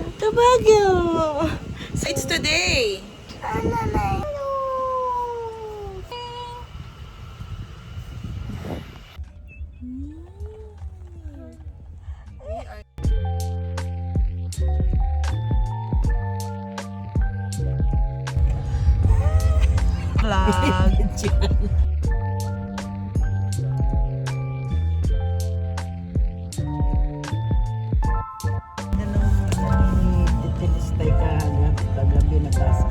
To Baguio. So it's today. Vlog. Kagabi nagasa.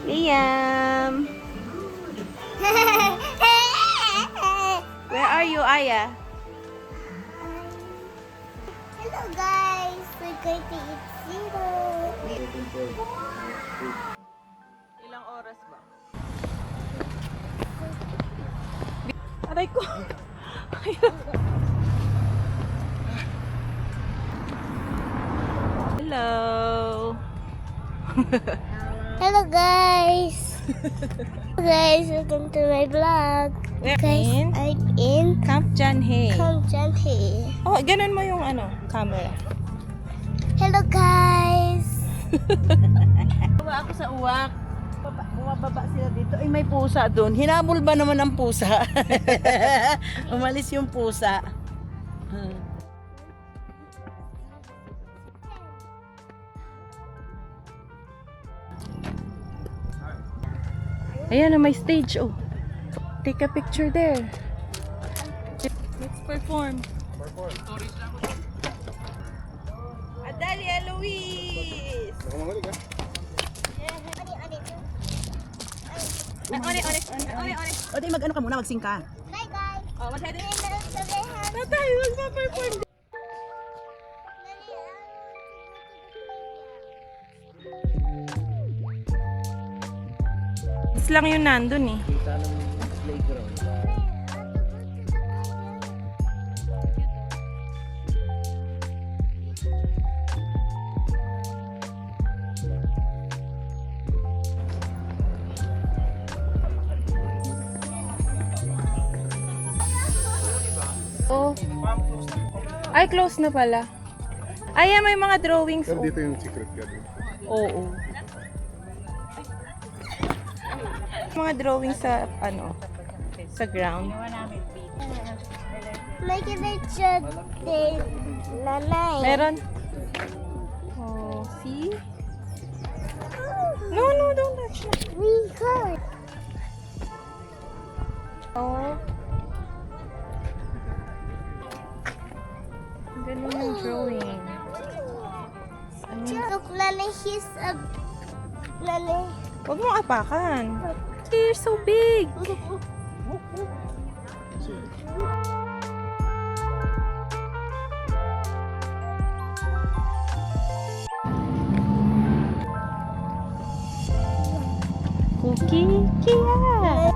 Liam. Where are you, Aya? Hello guys, we're going to eat zero. Ilang oras ba? Aray ko. Hello. Hello guys. Hello guys, welcome to my vlog. We're Guys, in I'm in Camp Janhe. Camp Janhe. Oh, ganun mo yung camera. Hello guys. Bawa ako sa uwak. Bumababa sila dito. Ay, may pusa doon. Hinabol ba naman ang pusa? Umalis yung pusa. Ayan na, may stage. Oh, take a picture there. Let's perform. Adalia Luis. Onyx. O, di mag-ano ka muna, magsing ka. Bye guys. Oh, masyado. Sabihan. Tatay, magpa-perform. It's lang yung nandun eh. Kita ng playground. Oh. Ay, close na pala. Ay, may mga drawings. Pero Oh. dito yung secret garden. Oo. Mga drawings sa sa ground. May picture din. Nanay. Meron. Oh, see? No, don't touch na. We could. Oh. Ang galing ng drawing. Look, Nanay, he's a... Nanay. Huwag mong apakan. You're so big. Cookie, Kia.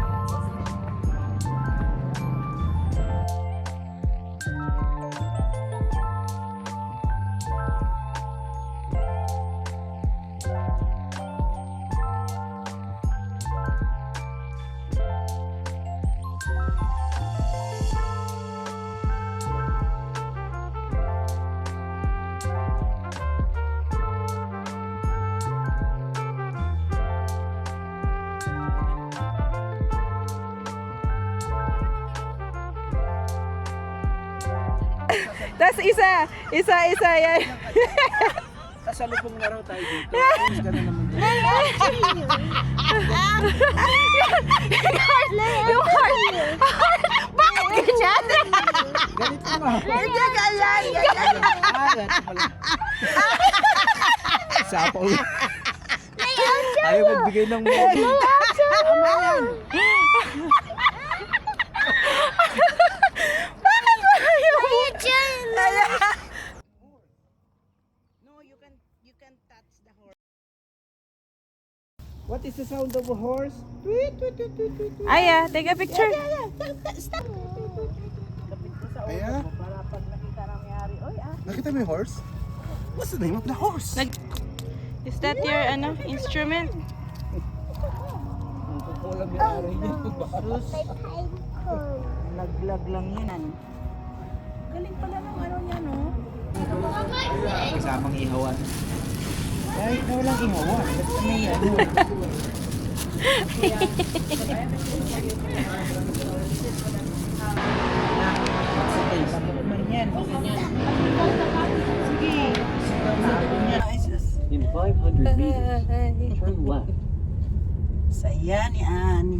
Tas isa yan. Kasalubong na raw tayo dito. Ayos ka na naman dyan. Yung heart. Bakit ganyan? Ganito mo. Hindi ganyan. Ganito pala. Sapaw. Ayaw magbigay ng movie. Tama yan. What is the sound of a horse? Tweet, tweet, tweet, tweet, tweet, tweet. Aya, take a picture. Stop. Lapit ko sa Aya? ulo ko para pag nakita ng may-ari. Oy, Nakita mo yung horse? What's the name of the horse? Is that your instrument? Ang kukulang may-ari niya. Sus, laglag lang yan. Galing pala ng ano niya, no? Kasamang ihawan. Kahit na walang ihawan. Basta may ano. Sige, pagkukuman yan. Sige. In 500 meters, turn left. Saya ni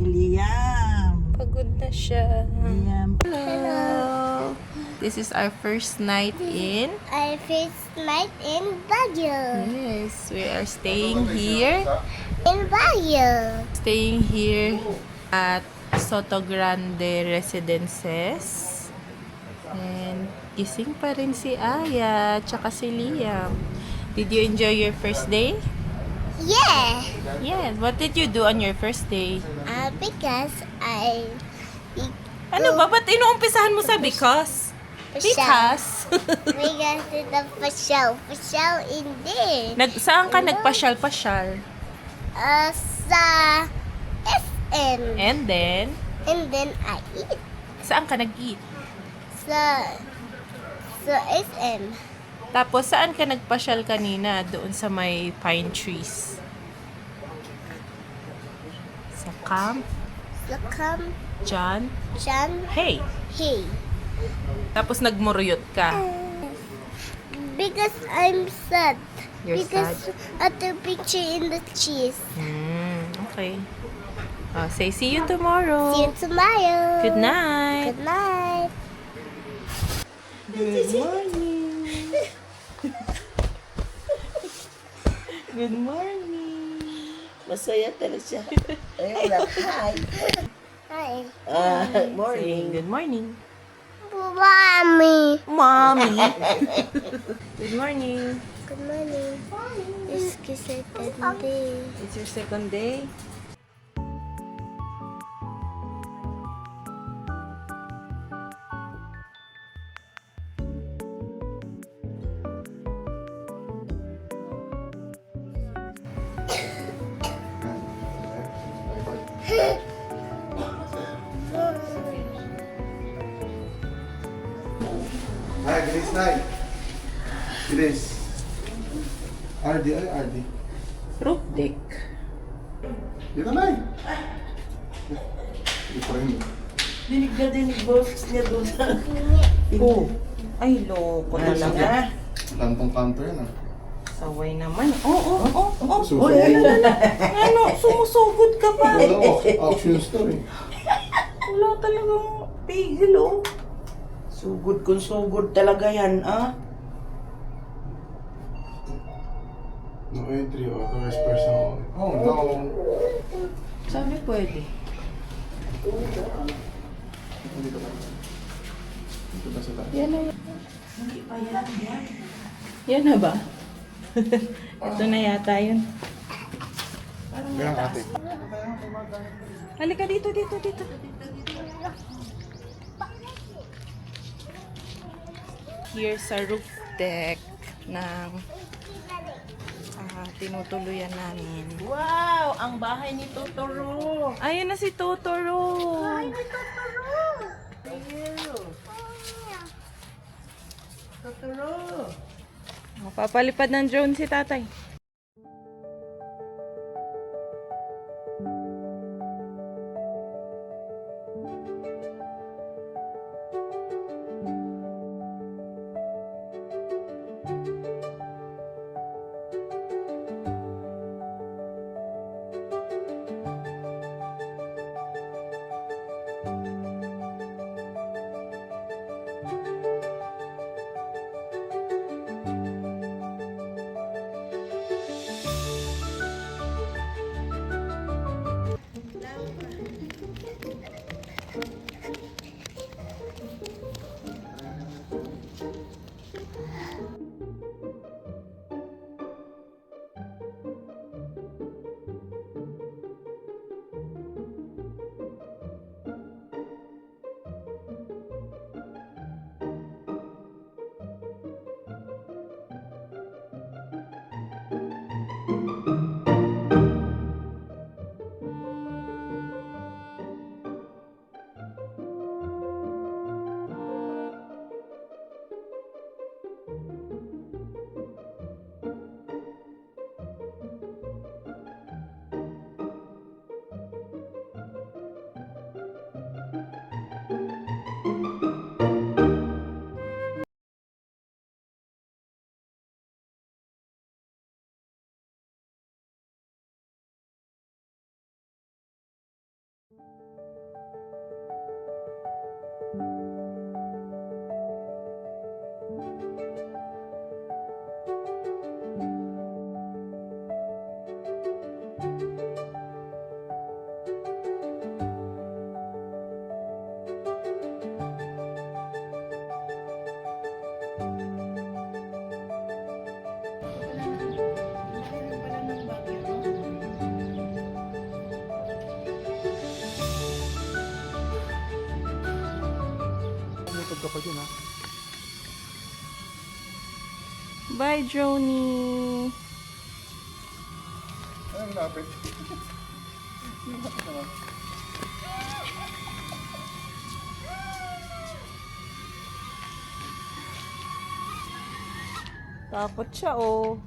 Liam. Pagod na siya. Liam. Hello. This is our first night in. I first night in Baguio. Yes, we are staying here. In Baguio. Staying here at Soto Grande Residences. And gising pa rin si Aya, tsaka si Liam. Did you enjoy your first day? Yeah. Yes. What did you do on your first day? Because I Ano ba? Ba't inuumpisahan mo sa because? Because? because it's the pasyal in there. Saan ka nagpasyal-pasyal? Sa SM. And then, And then I eat saan ka nag-eat? sa SM. Tapos, saan ka nagpasyal kanina? Doon sa may pine trees. Sa camp? So come, John? John, Hey! hey. Tapos, nagmuruyot ka. Because I'm sad. You're because at the picture in the cheese. Okay. Say, see you tomorrow. See you tomorrow. Good night. Good night. Good morning. Good morning. Masaya talaga siya. Ayun lang. Hi. Hi. Morning. Good morning. Mommy. Mommy. Good morning. Good morning. It's second day. It's your second day. Hi, Grace Nay. Grace. RD, ay RD. Roof deck. Dito, Nay. Hindi pa rin. Dinig na dinig boses niya doon sa... Oh. Ay, loko talaga. Kantong-kanto yan ah. Saway naman. Oh. Susunod. Ano, sumusugod ka pa. Wala, action story. Wala talagang pigil, oh. Sugod kung sugod talaga yan, ah. No entry, authorized person. Oh no. Sabi pwede. Dito ba? Dito ba sa taas? Yan na yan. Hindi pa yan. Yan na ba? Ito na yata yun. Ganang ate. Halika dito. Here's a roof deck ng tinutuluyan namin. Wow! Ang bahay ni Totoro. Ayan na si Totoro. Totoro. Papalipad ng drone si tatay. YouTube ka pa dyan, ha? Bye, Joni. Anong lapit? Takot siya, oh.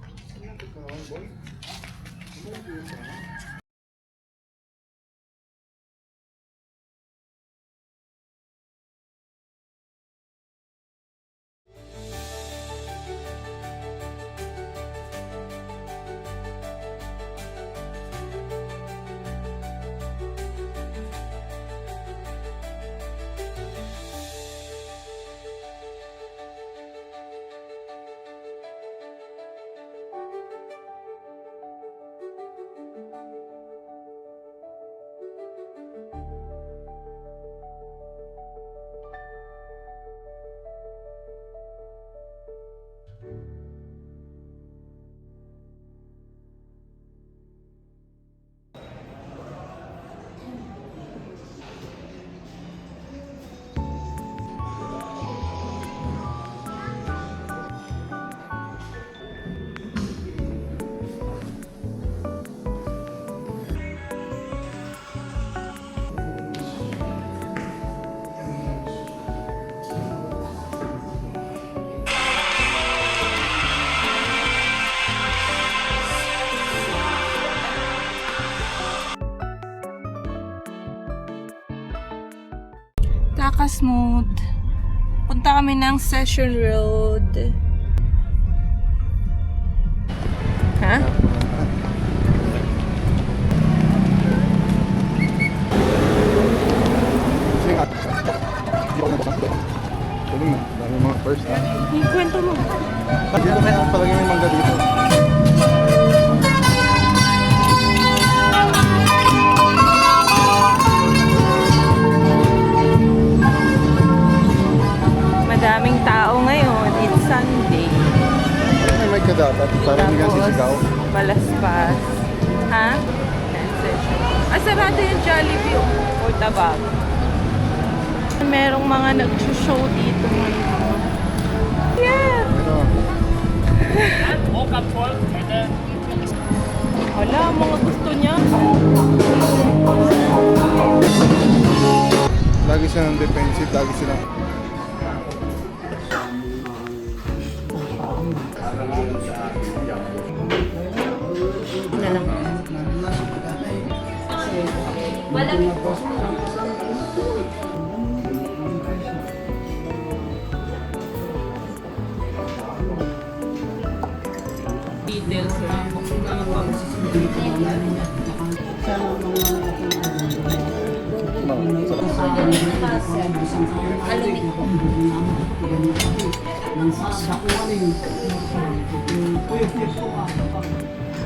Takasmoot. Punta kami ng Session Road. Ha? Kasi nga, hindi ako nabasa. Tuloy na, dami mga first, ha? Kwento mo. Dito kaya palagi may mangga dito. Madaming tao ngayon. It's Sunday. May mic ka dapat, para hindi ka sisigaw. Balaspas. Ha? Session. Sarado yung Jollibee o Tabago. Merong mga nag-show dito ngayon. Yeah! Ano? Wala, mga gusto niya. Lagi silang defensive, lagi silang... Na lang. Details lang.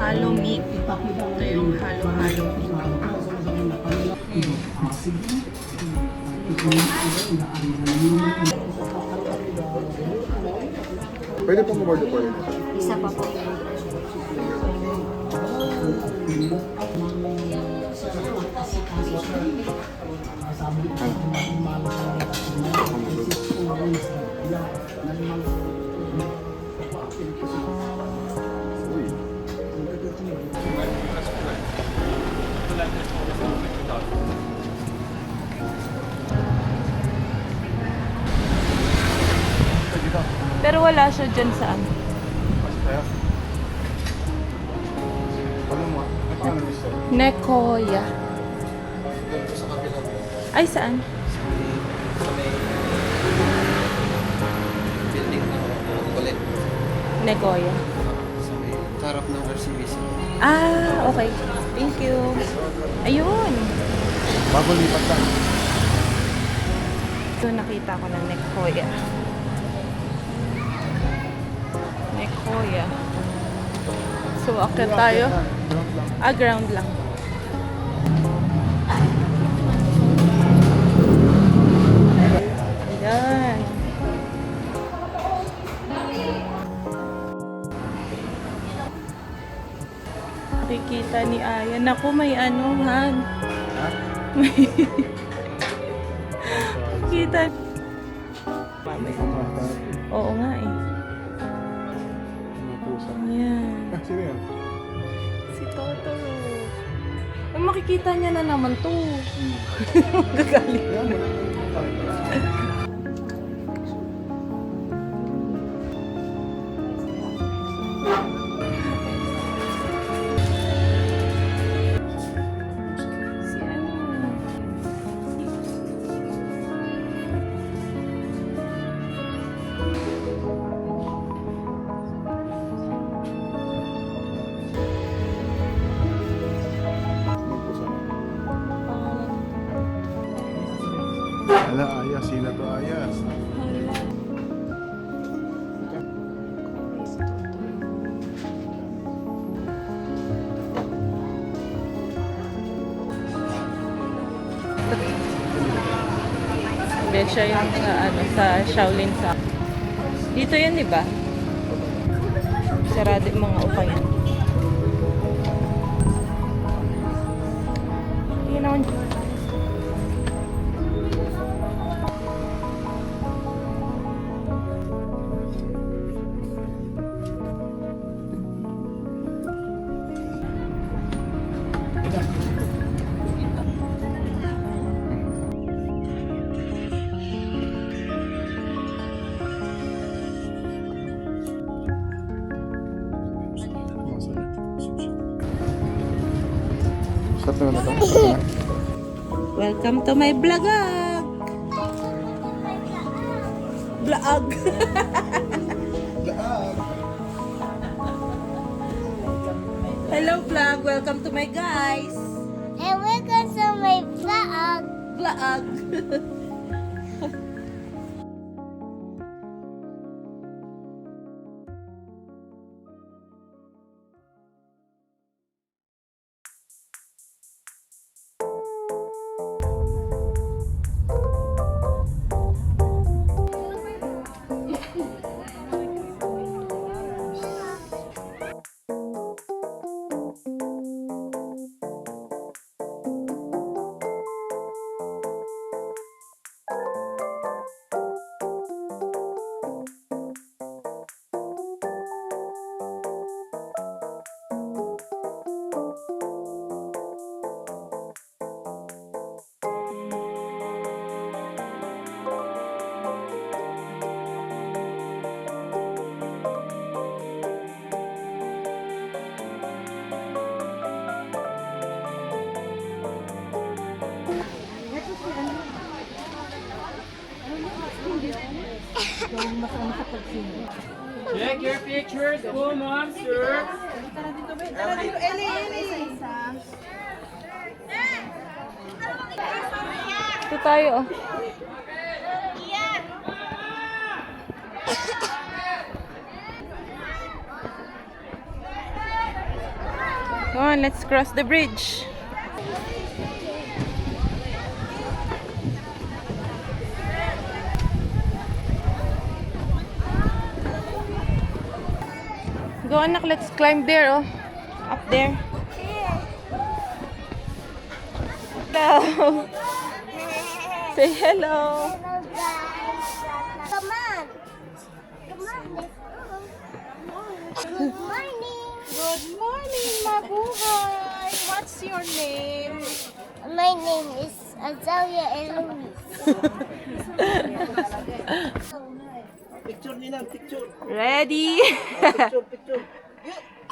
Halo meat. Ito yung halo-halo meat. Pwede pong mag-order po yun. Isa pa po. Pero wala siya dyan sa ano. Kaya? Ano mo? Ano gusto? Nekoya. Dito sa kabila. Ay, saan? Sa may building ng ulit. Nekoya. Sa may harap ng RCBC. Ah, okay. Thank you. Ayun. Bago lipat lang. So, nakita ko ng Nekhoya. Nekhoya. So, akit tayo. Ground lang. Ground lang. Ayan. Nakikita ni Aya. Naku, may ano, Han. Kita. Oo nga eh. Mga pusa. Ayan. Sino yan? Si Totoro. Ay, makikita niya na naman to. Gagaling. Yan mo. Si ano? Mga pusa. Ala, Ayas. Sino to, Ayas? Hindi siya yung sa, ano, sa Shaolin sa... Dito yan, di ba? Sarado yung mga upang yan. Tingnan ako. Stop na ito. Stop na. Welcome to my vlog. Vlog. Hello vlog. Welcome to my guys. And welcome to my vlog. Vlog. Check your pictures, go monster. Ito tayo. Oh. Come on, let's cross the bridge. Go anak, let's climb there, oh. Up there. Hello. Say hello. Hello guys. Come on. Come on, let's go. Good morning. Good morning, mabuhay. What's your name? My name is Azalia Eloise. Picture nila, picture. Ready? Picture, picture.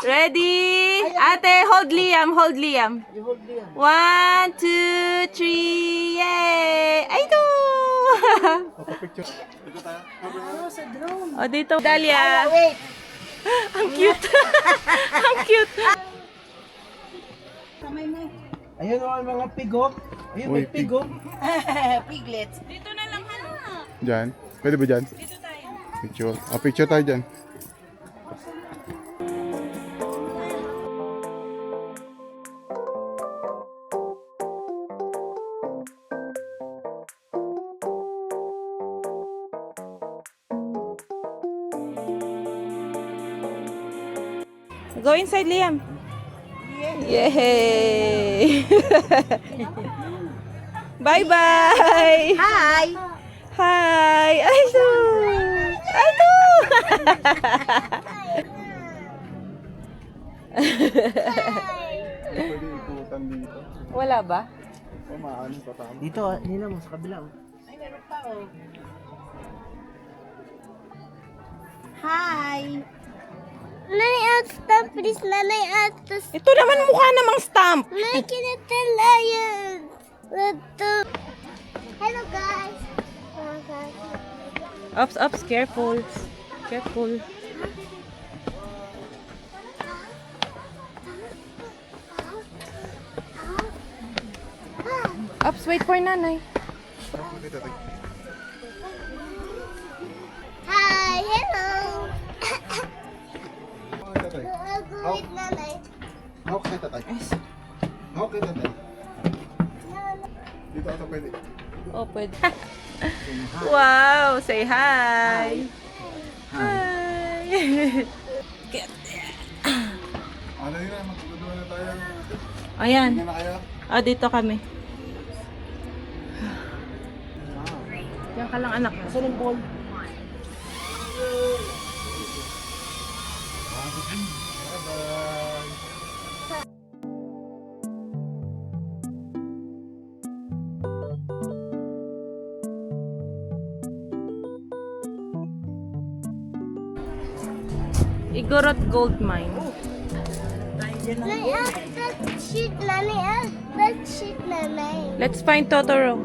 Ready? Ate, hold Liam, hold Liam. You hold there. 1, 2, 3, yay! Ay, do! Picture. Dito tayo. O, dito, Dalia. Wait. Ang cute. Ang cute. Ayun o, mga pigok. Ayun, Uy, may pig, oh. Piglets. Diyan. Pwede ba dyan? Dito tayo. Picture. Picture tayo dyan. Go inside, Liam. Yay! Bye-bye! Hi! Hi! Ay, so! Ay, to! Pwede ikutan dito. Wala ba? Pamaan, patama. Dito, nila mo sa kabila, oh. Ay, meron pa, oh. Hi! Nanay out stamp, please. Nanay out to Ito naman mukha namang stamp. Nanay, can you tell Lion? Hello, guys. Oh, guys. Ups, ups, careful. Careful. Ups, wait for nanay. Hi, hello. Tatay. I'll go with Nanay. Hawak kayo, tatay. Hawak kayo, tatay. Dito ata pwede. Oh, pwede. Wow, say hi. Hi. Ano yun na, magtutuwa na tayo. Ayan. Hindi na kaya. Ah, dito kami. Diyan ka lang, anak. Saan yung ball? Igorot Gold Mine. Nanay out that shit, Nanay out that shit, Nanay. Let's find Totoro.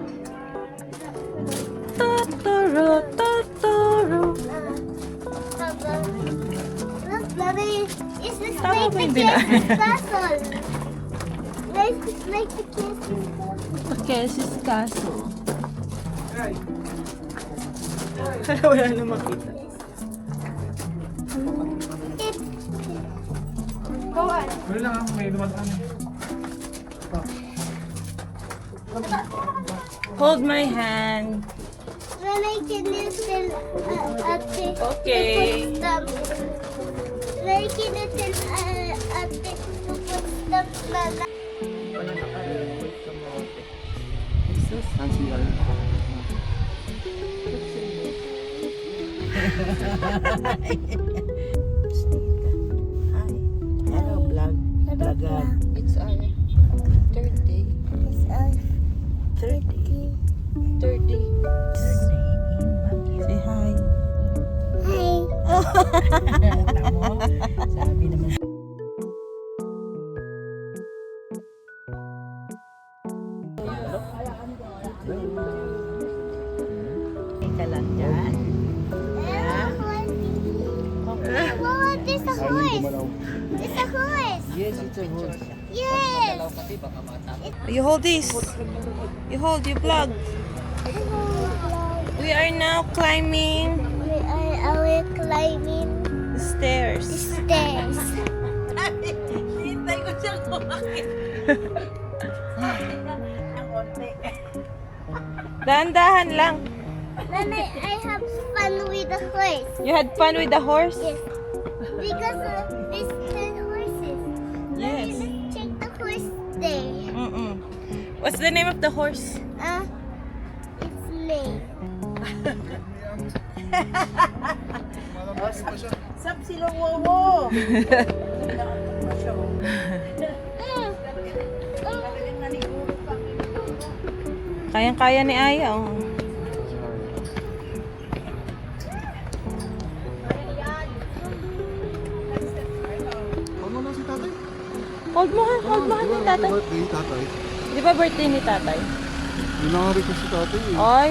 Totoro, Totoro. Look, Nanay, it's just Tama like ba the yung dinaanan? Kessis Castle. It's like the Kessis Castle. Kessis Castle. Wala na makita. Go on. Hold my hand. Nanay, can you tell Ate Okay. to put stamp? Nanay, can you tell Ate to put stamp, Nanay? Nancy, ayun. Hello, vlog. Vlogger. It's our third day. It's us. 30. 30. Say hi. Hi. Sabi naman. Ka lang dyan. Mama, there's a Ayun, horse. gumalaw. There's a horse. Yes, it's a horse. Yes. You hold this. You hold, you vlog. We are now climbing We are climbing the stairs. the stairs. Hintay ko siya kumakit. Ang konti. Dahan-dahan lang. Nanay, I have fun with the horse. You had fun with the horse? Yes. Because there's 10 horses. Yes. Let's check the horse there. Mm-mm. What's the name of the horse? It's Lay. Sab sila wowo. Kayang-kaya ni Aya, oh. Ano na si tatay? Hold mo ha, hold mo ha ni tatay. Birthday, tatay. Di ba birthday ni tatay? Binari ko si tatay eh. Oy,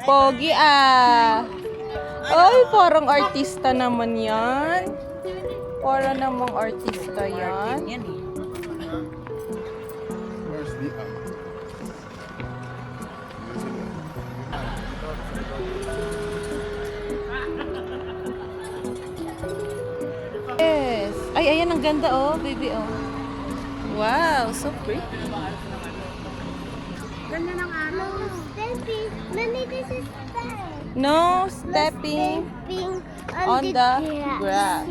pogi ah. Oy, parang artista naman yan. Para namang artista yan. Yan eh. Yes. Ay, ayan ang ganda oh, baby oh. Wow, so pretty. Ganda ng araw. No stepping. Mommy, this is fun. No stepping Stepping on the grass.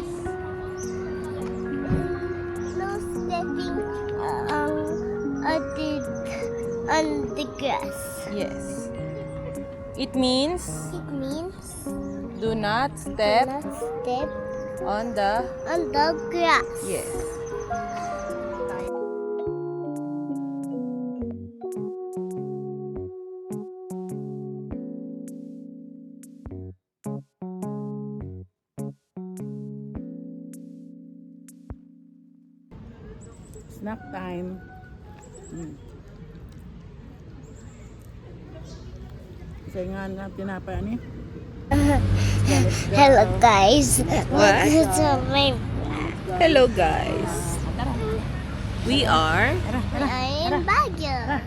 No stepping on the grass. Yes. It means It means do not do step not step on the on the grass. yes. Snack time. Kasi nga na tinapay ani. Hello guys. What? Welcome to my Hello guys. We are I'm Baguio.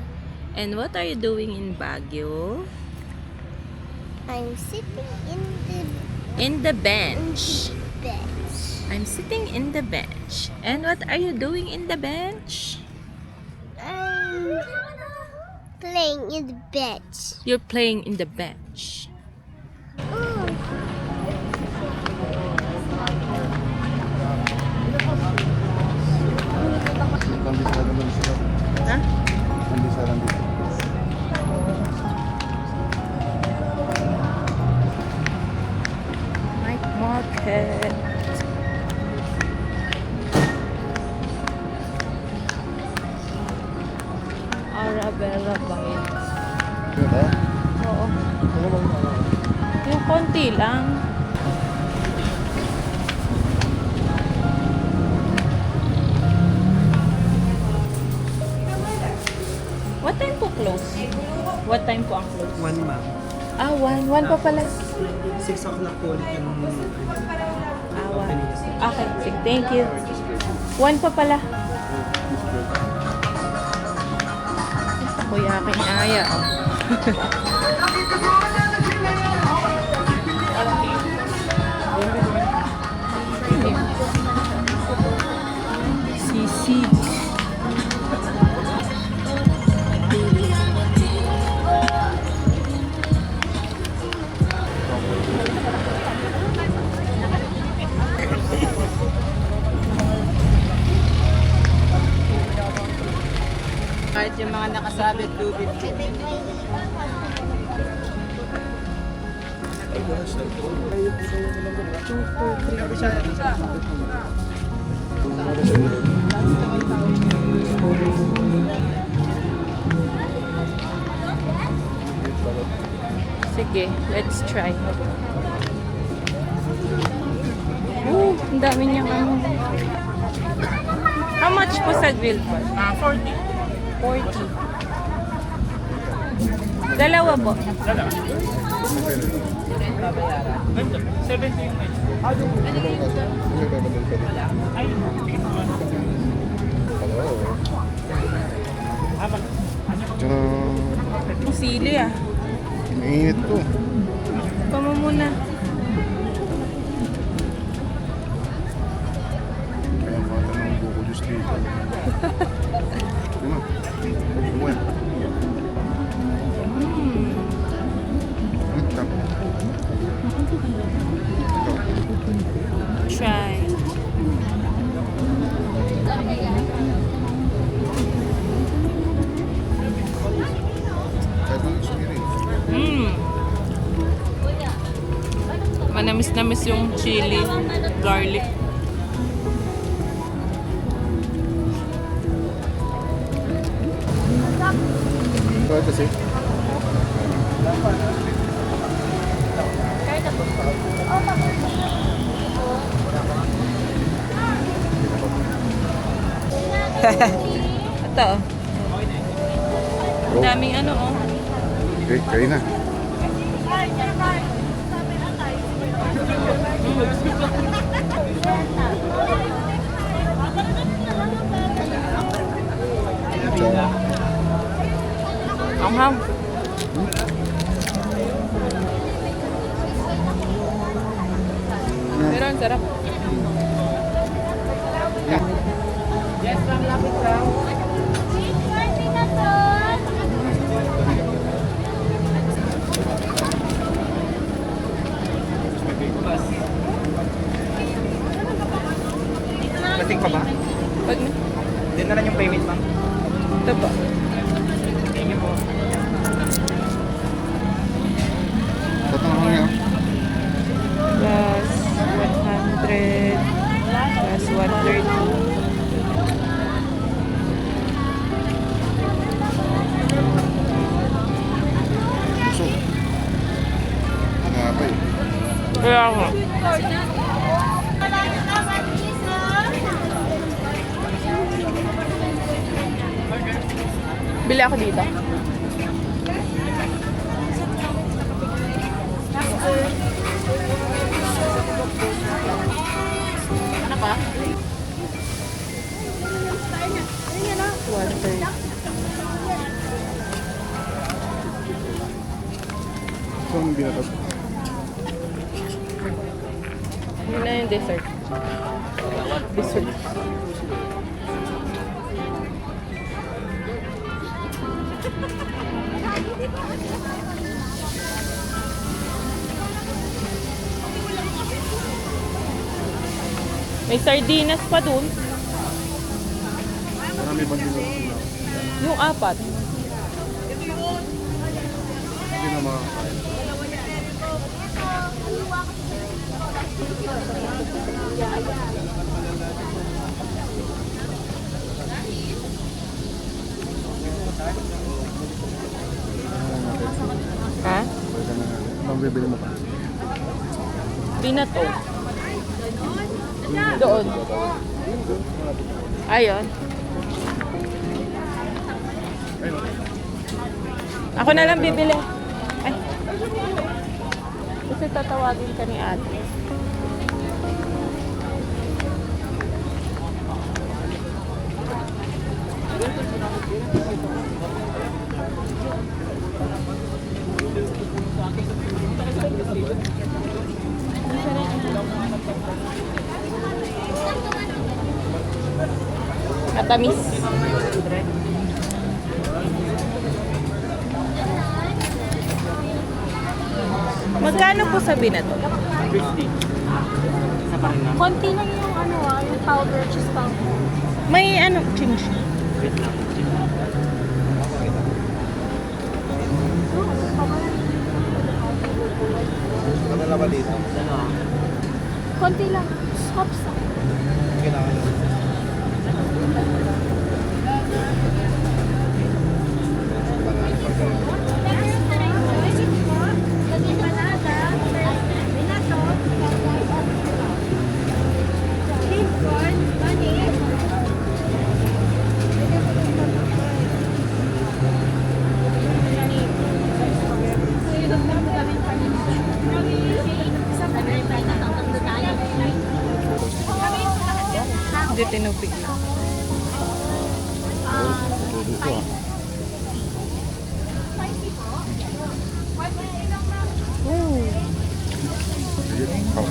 and what are you doing in Baguio? I'm sitting In the bench. bed. I'm sitting in the bench. And what are you doing in the bench? I'm playing in the bed. You're playing in the bench. Oh, Pandesal naman sila. Ha? Pandesal lang dito. Night market. Arabella Bites. Yun ha? Oo. Ano bang ano? Yung konti lang. What time po close? What time po ang close? 1 ma'am. Ah, 1. 1 pa pala. 6 o'clock po ulit yung Ah, 1. Okay, sige. Thank you. 1 pa pala. Kuya aking aya. Oh. Sisig. Kahit yung mga nakasabit, 250. Sige, let's try. Oh, ang dami niyang ano. How much po sa grilled pork? 40. 40. Dalawa po. Tiyang, Ang sili ah. mainit to. Pamo muna. Kaya mata ng buko juice dito. Ano na? Buwan. Tap. Try. Kahit ang experience. Manamis-namis yung chili, garlic. Kahit kasi. Ito. Ang daming ano oh. Okay, kain na. Ciao. Manghang. Pero ang sarap. Yes, ma'am, lapit lang. Lasing pa ba? Pag na. Din na lang yung payment, ma'am. Ito po. Thank you po. Tatang ako niya. Plus 100. Plus 130. So, nga pa eh. Kaya ako. Bili ako dito. Ano pa? 130. So, ang binatas. Yun na yung dessert. Dessert. May sardinas pa dun. Marami bang dito? Yung apat. Hindi na makakain. Ha? Pwede na nga. Anong bibili mo pa? Pinato. Doon. Ayun. Ako na lang bibili. Ay. Kasi tatawagin ka ni ate. Matamis. Magkano po sabi na to? 50. Isa pa rin, ma'am. Konti lang yung yung powder, cheese powder. May ano, chinch. Wait lang. Ano na ba dito? Dalawa. Konti lang. Hops. Kailangan na. Hindi tinupig na. Dito ah. Sige. Oh.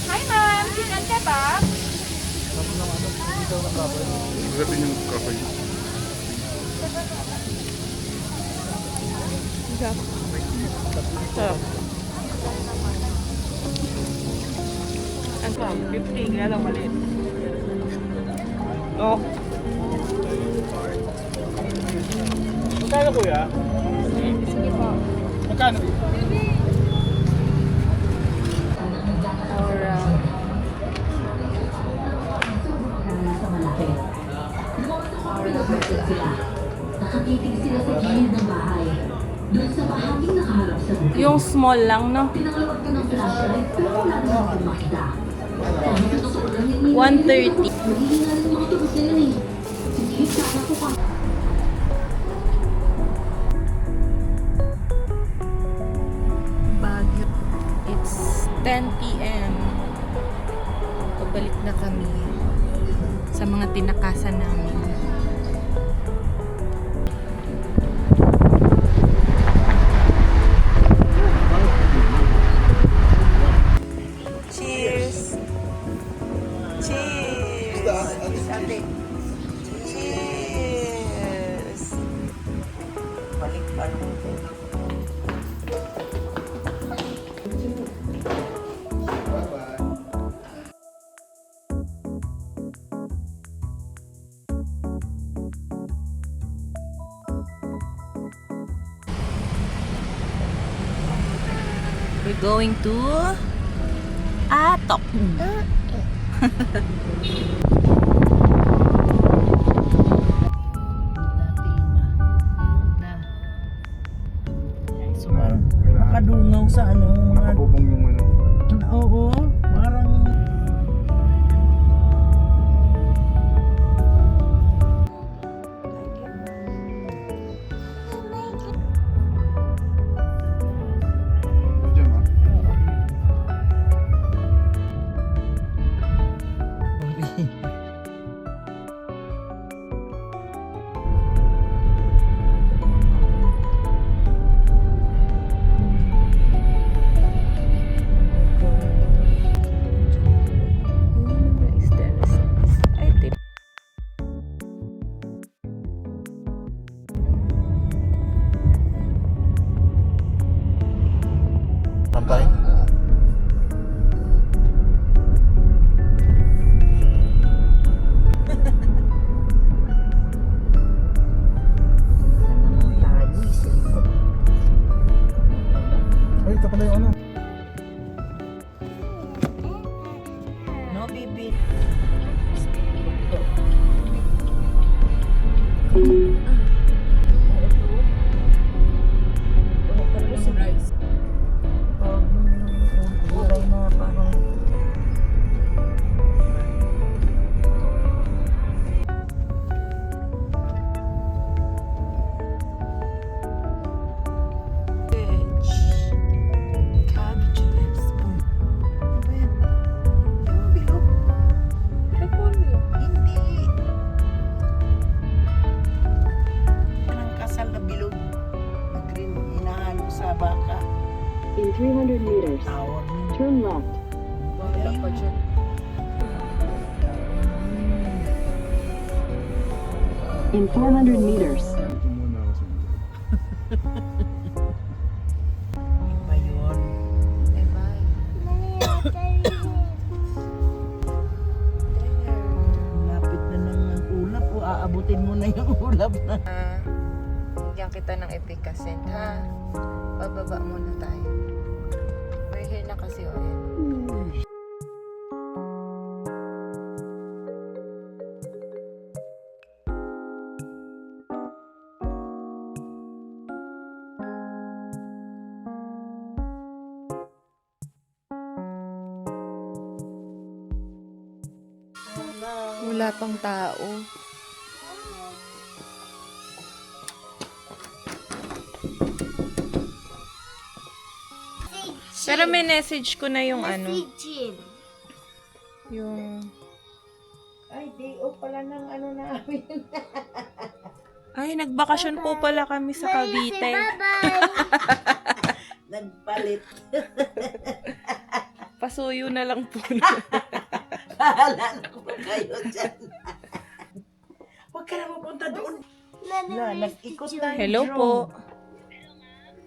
Hi ma'am, chicken kebab. Sabihin yung kape. Sarap. Ang 50, kaya lang maliit. No? Magkano kuya? Sige po. Magkano? aura. Nakatitig sila sa gilid ng bahay. Doon sa bahaging nakaharap sa bukid. Yung small lang, no? Pinangalawag ka ng flashlight pero wala naman makita. Dahil sa totoo lang yung 130. maghihingalan ng mga tugas na yun eh. Sige, sana ko ka. Baguio. It's 10 p.m. Pabalik na kami sa mga tinakasan namin. Cheers! Cheers! Cheers! Balik pa naman. We're going to Atok. So, parang nakadungaw sa ano, mga... Nakabubong yung ano. Oo, parang... Diyan ah. Tampay? Ay, ito pala yung ano. No, baby. Gulay na parang... Cabbages. Ano yan? Yung bilog. Hindi. Anong kasal na bilog? Na green, hinahalo sa baka. In 300 meters, Tawag mo. turn left. Wala pa dyan. In 400 meters, Ito muna kasi. Iba yun. Eh, bye. Lapit na ng ulap o aabutin mo na yung ulap na. Bigyan kita ng epicacent, ha? Pababa muna tayo. We're here na kasi, oh. Ayan. Wala pang tao. Pero may message ko na yung ano. Yung... Ay, day off pala ng ano namin. Ay, nagbakasyon po pala kami sa Cavite. Nagpalit. Pasuyo na lang po. Paalala ko ba kayo dyan? Huwag ka na mapunta doon. Nag-ikot tayo. Hello po.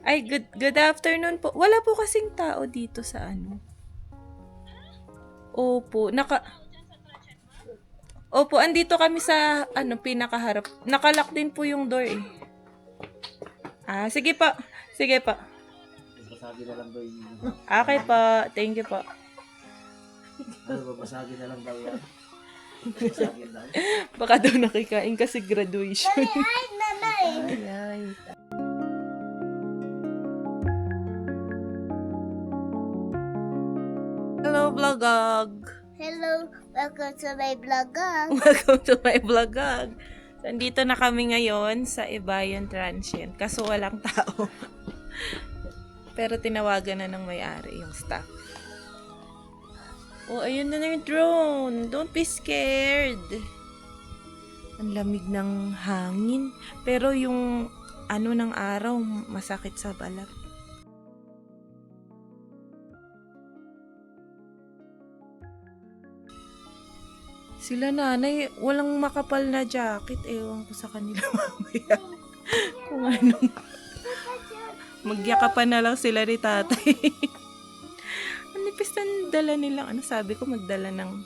Ay, good afternoon po. Wala po kasing tao dito sa ano. Opo, Opo, andito kami sa ano pinakaharap. Nakalock din po yung door eh. Ah, sige pa. Sige pa. Babasagin na lang daw yung... Okay po. Thank you po. Babasagin na lang daw yan. Babasagin lang. Baka daw nakikain kasi graduation. Hello, vlogog. Hello, welcome to my vlog. Welcome to my vlogog. Nandito na kami ngayon sa Ibayan Transient. Kaso walang tao. Pero tinawagan na ng may-ari yung staff. Oh, ayun na yung drone. Don't be scared. Ang lamig ng hangin. Pero yung ano ng araw, masakit sa balat. Sila nanay, walang makapal na jacket. Ewan ko sa kanila mamaya. Kung anong... Magyakapan na lang sila ni tatay. Ang nipis na dala nilang, ano sabi ko, magdala ng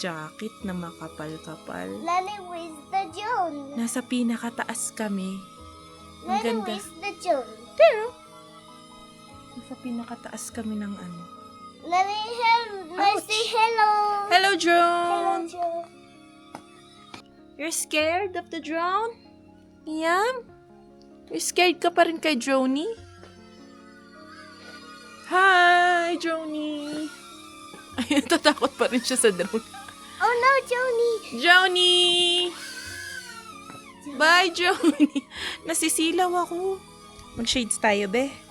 jacket na makapal-kapal. Nanny, where's the John? Nasa pinakataas kami. Ang Nanny, ganda. where's the John? Nasa pinakataas kami ng ano. Nanny, say hello. Hello, Hello, drone! John. You're scared of the drone? Yam? You're scared ka pa rin kay Droney? Hi, Droney! Ay, natatakot pa rin siya sa drone. Oh no, Joni. Joni! Bye, Joni! Nasisilaw ako. Mag-shades tayo, be.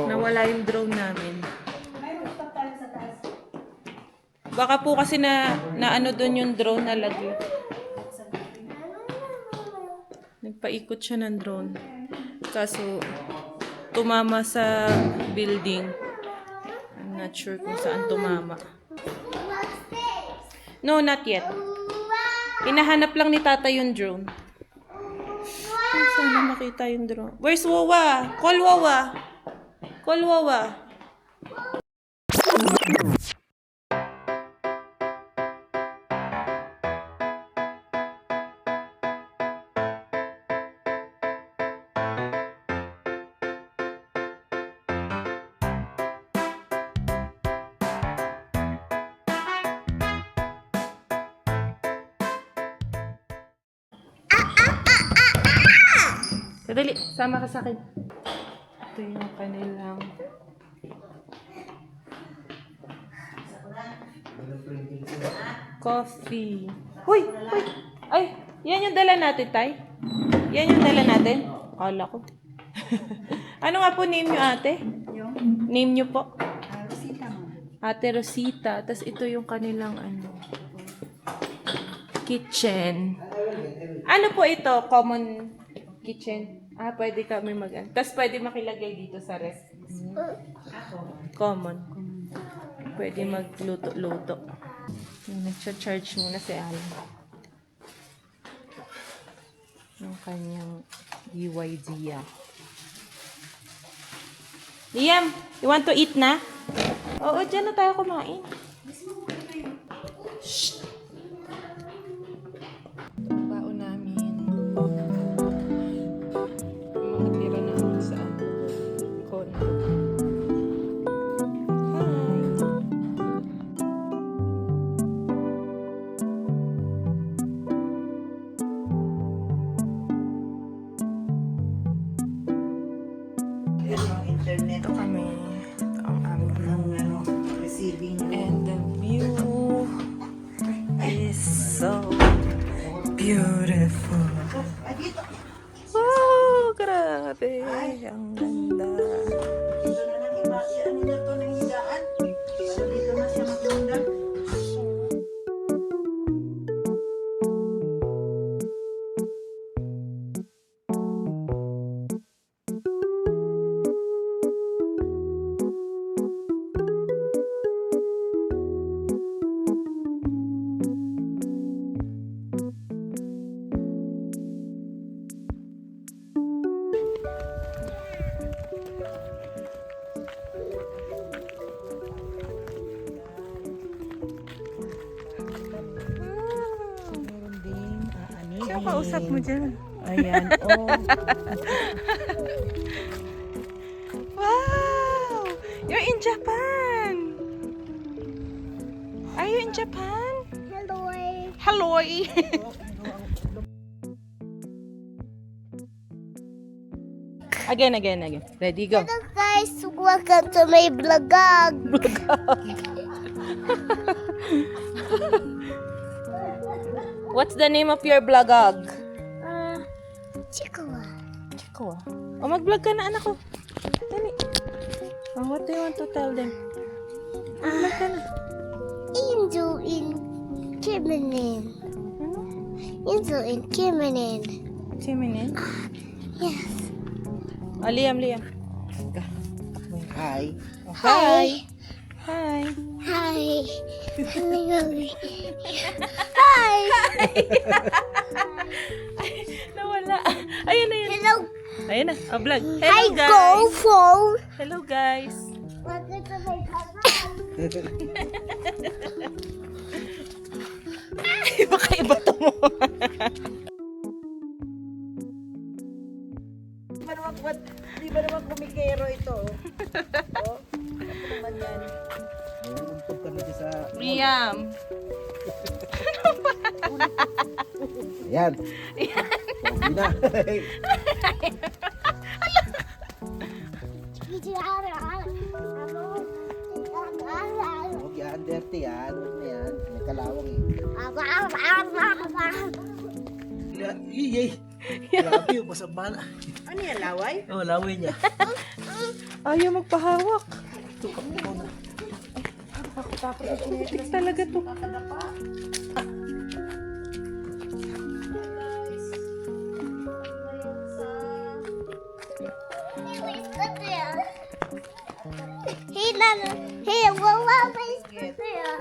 Nawala yung drone namin. Baka po kasi na ano doon yung drone nalaglag. Nagpaikot siya ng drone. Kaso tumama sa building. I'm not sure kung saan tumama. No, not yet. Hinahanap lang ni tata yung drone. Sana makita yung drone. Where's Wawa? Call Wawa. Call Wawa. Dali, sama ka sa akin. Ito yung kanilang coffee. Huy! Huy! Ay! Yan yung dala natin, Tay? Yan yung dala natin? Kala ko. Ano nga po name nyo, ate? Name nyo po? Rosita, Ate Rosita. Tapos ito yung kanilang kitchen. Ano po ito? Common kitchen? Pwede kami Tapos pwede makilagay dito sa ref. Common. Pwede magluto-luto. Nag-charge muna si Alan. Yung kanyang BYD. Liam, you want to eat na? Oo, dyan na tayo kumain. Shh! Baon namin. Makatira na ako sa condo. internet. Ito kami. Ito ang aming Receiving. and the view is so beautiful. Oh, grabe. Ang ganda. Ito na lang iba. kausap mo dyan? Ayan, oh. Wow! You're in Japan! Are you in Japan? Hello. Hello! Again. Ready, go. Hello guys, welcome to my vlog. What's the name of your vlogog? Chikawa. Chiko. O, mag-vlog ka na, anak ko. Dali. Oh, what do you want to tell them? Mag-vlog ka na. Angel in Kiminin. Angel in Kiminin. Siminin? Yes. Oh, Liam. Hi. Hi. Hi. Hi. Hi. Nawala. Ayun na yun. Hello. Ayun na. Oh, vlog. Hi, Hello, go guys. phone. Hello, guys. Welcome to my channel. Baka iba to mo. Di ba naman kumikero ito? Oh, ano naman yan? Untog ka na dyan sa... Liam. Ayan. Pogi na. Pogi, dirty yan. Huwag na yan. May kalawang eh. Iyay. Grabe yung pasabana. Ano yan, laway? Oh, laway niya. Ayaw magpahawak. Tukap mo na. Tik talaga to. Hey, what is there?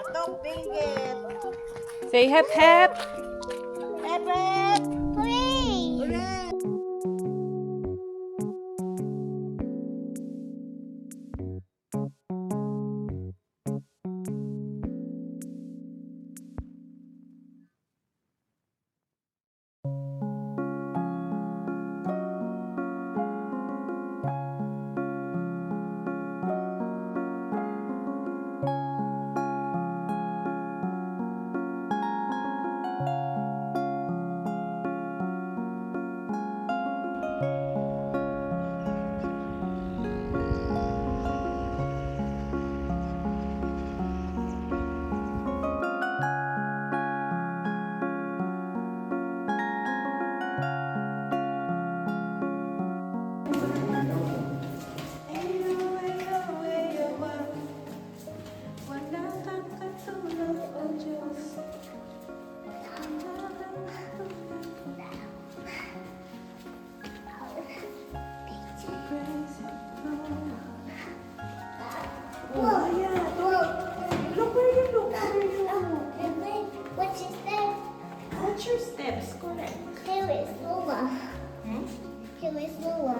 Atong pinggit. Say hep hep. Hooray! What's his name? Watch your steps, correct. Here is Noah. Here is Noah.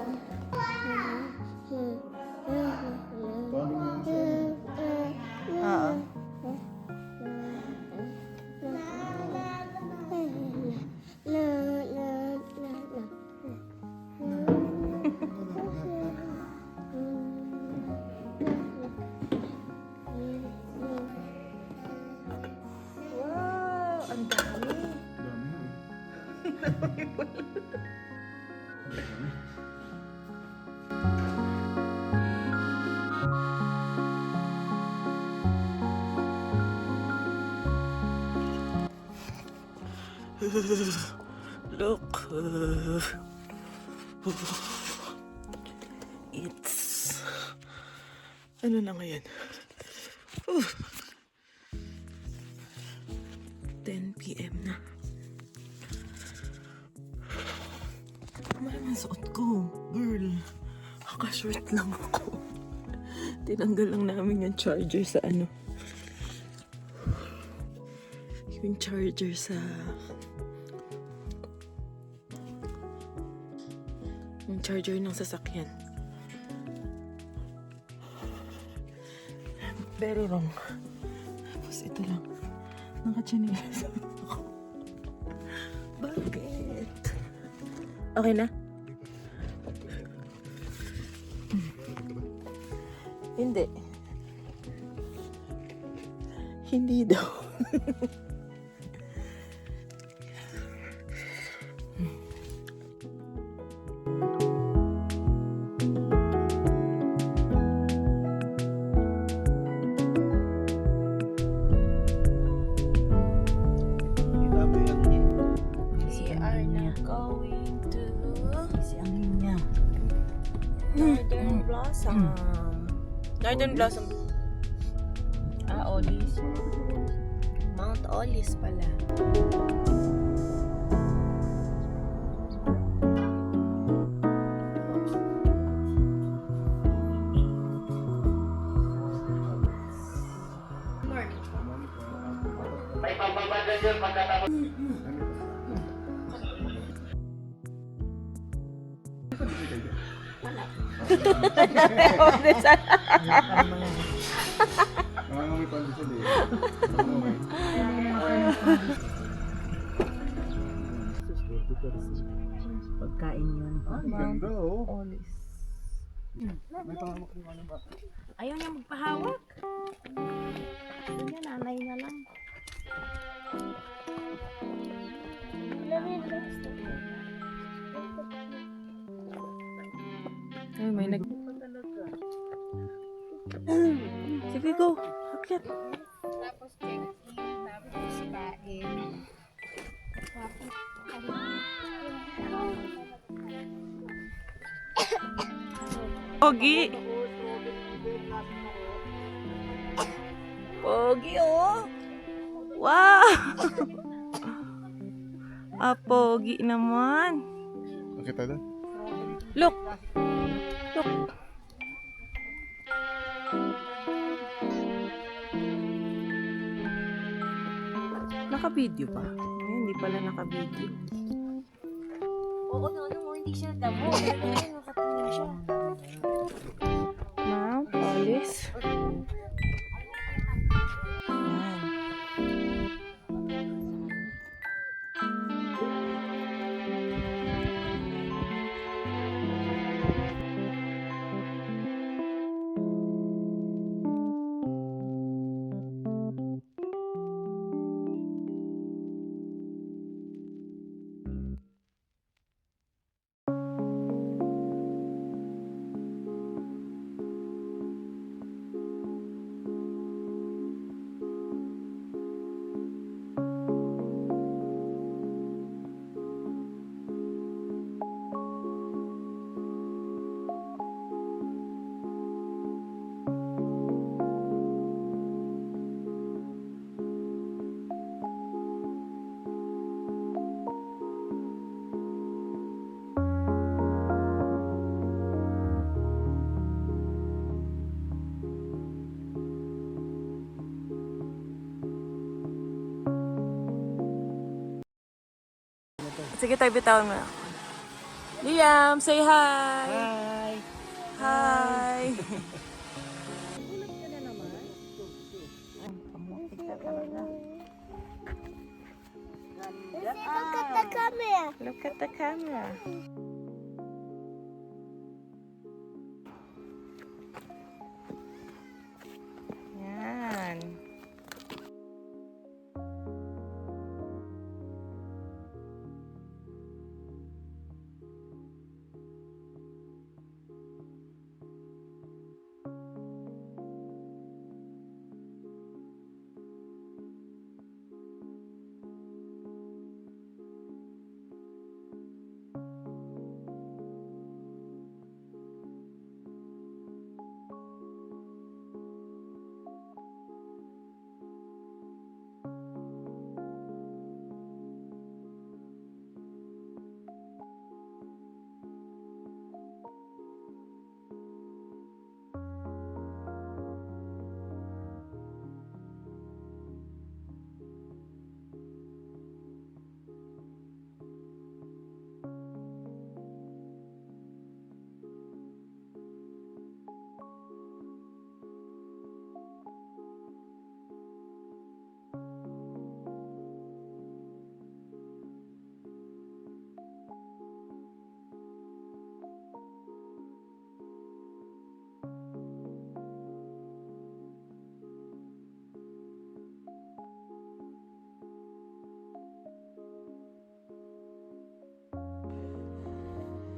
Wow, ang dami. Look. It's... Ano na ngayon? 10 p.m. na. Ano naman suot ko? Girl, nakashort lang ako. Tinanggal lang namin yung charger sa ano. Yung charger sa... Yung charger ng sasakyan. Very wrong. Tapos ito lang. Nakachinelas ako. Okay na? Hindi. Hindi daw. We are now going to Si angin niya. Northern Blossom. Northern Blossom. Olis. Mount Olis pala. Nangangamoy pa dito eh. Nangangamoy. Pagkain yun. Ang ganda oh. Olis. May pangamok yung ano ba? Ayaw niya magpahawak. Sige, nanay na lang. Ay, may nag... Sige, go. Akyat. Tapos check-in, tapos kain. Pogi. Pogi, oh. Wow. Pogi naman. Nakita doon? Look. Look. Naka-video pa. Ay, hindi pala naka-video. Oo, hindi siya damo. Nakatingin siya. Mount Olis. Yan. Sige, tayo bitawan mo na. Liam, say hi! Hi! Hi! Look at the camera. Look at the camera. Yan.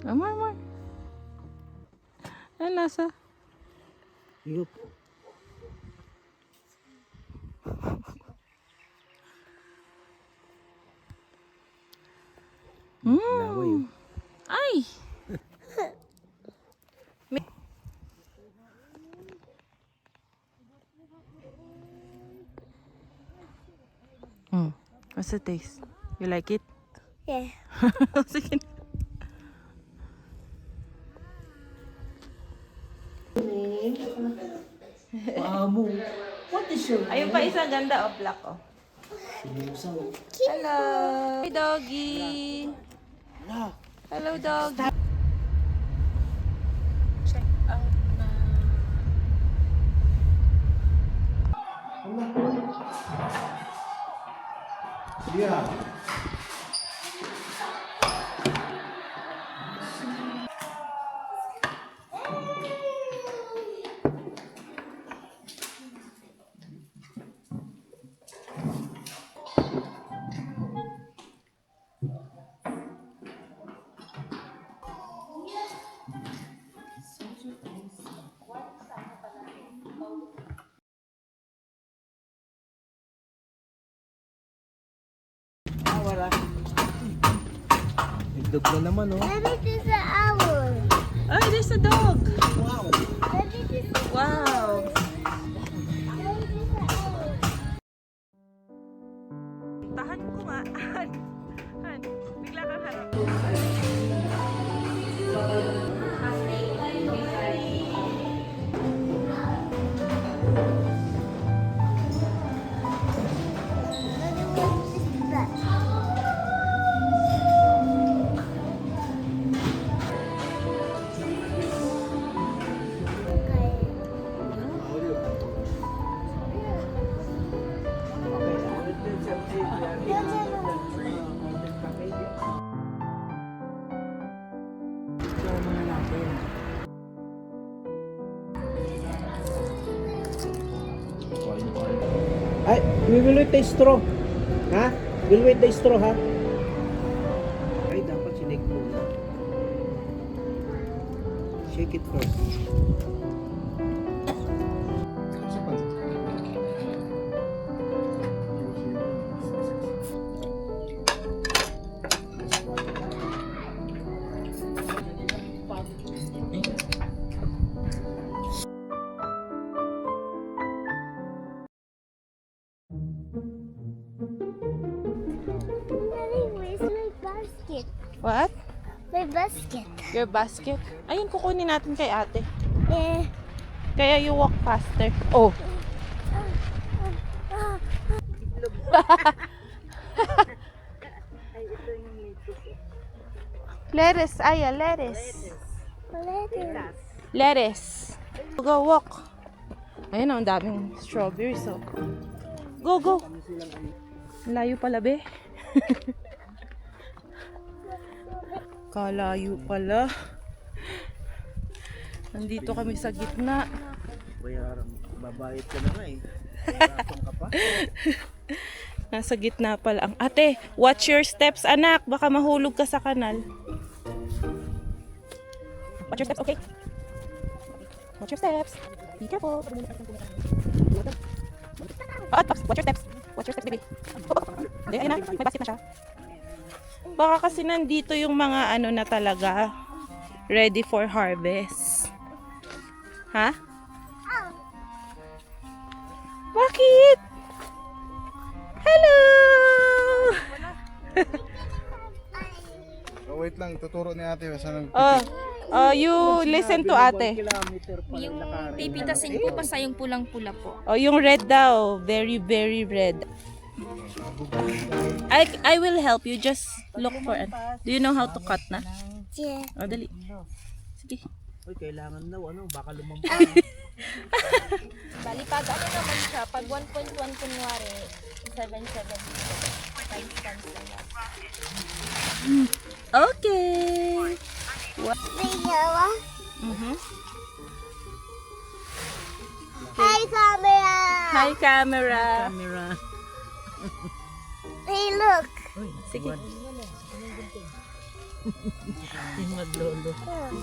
More. Ano nasa? Yup. Laway yun. Ay! What's the taste? You like it? Yeah. Sige. Amo. What is your Ayun pa isang ganda, black, sinusaw? Hello! Hey, doggy! Hello, doggy! Check out na. Yeah. Nagdog na naman, oh. Maybe this is an owl. Ay, there's a dog! Wow. Maybe this is Wow! Tahan ko nga. Han, bigla kang harap. Ay, we will wait the straw. Ha? We'll wait the straw, ha? Ay, dapat sinake muna. Shake it first. Daddy, where's my basket? What? My basket. Your basket? Ayun, kukunin natin kay ate. Eh. Kaya you walk faster. Oh. Lettuce, Aya, lettuce. Lettuce. Lettuce. Go walk. Ayun, ang daming strawberries. So. Go, go. Layo pala, be. Kalayo pala. Nandito kami sa gitna. Bayaran, babayad ka na nga eh. Bayaran ka pa. Nasa gitna pala ang ate. Watch your steps, anak. Baka mahulog ka sa kanal. Watch your steps, okay? Watch your steps. Be careful. Watch your steps. Watch your steps, baby. Hindi, ayun na. May basket na siya. Baka kasi nandito yung mga ano na talaga ready for harvest. Ha? Bakit? Hello! Oh, wait lang, tuturo ni ate. Saan You listen to ate. Yung pipitasin ko, basta yung pulang-pula po. Oh, yung red daw. Very, very red. I will help you. Just look for it. Do you know how to cut na? Yeah. Oh, dali. Sige. Uy, kailangan daw, baka lumampas. Bali, pag ano naman siya, pag 1.1 kunwari, 7.7 times lang. Okay. Video. Mhm. Hi, camera. Hi, camera. Camera. Hey, look. Sige. Yung maglolo.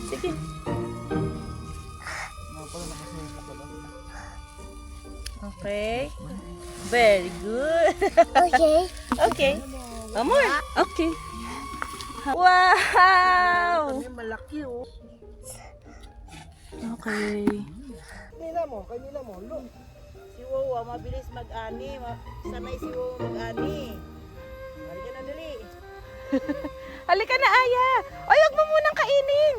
Sige. Okay. Very good. Okay. Okay. Amor. Okay. Wow! Malaki oh. Okay. Kanina mo. Look. Si Wawa, mabilis mag-ani. Sanay si Wawa mag-ani. Halika na, dali. Halika na, Aya. Ay, huwag mo munang kainin.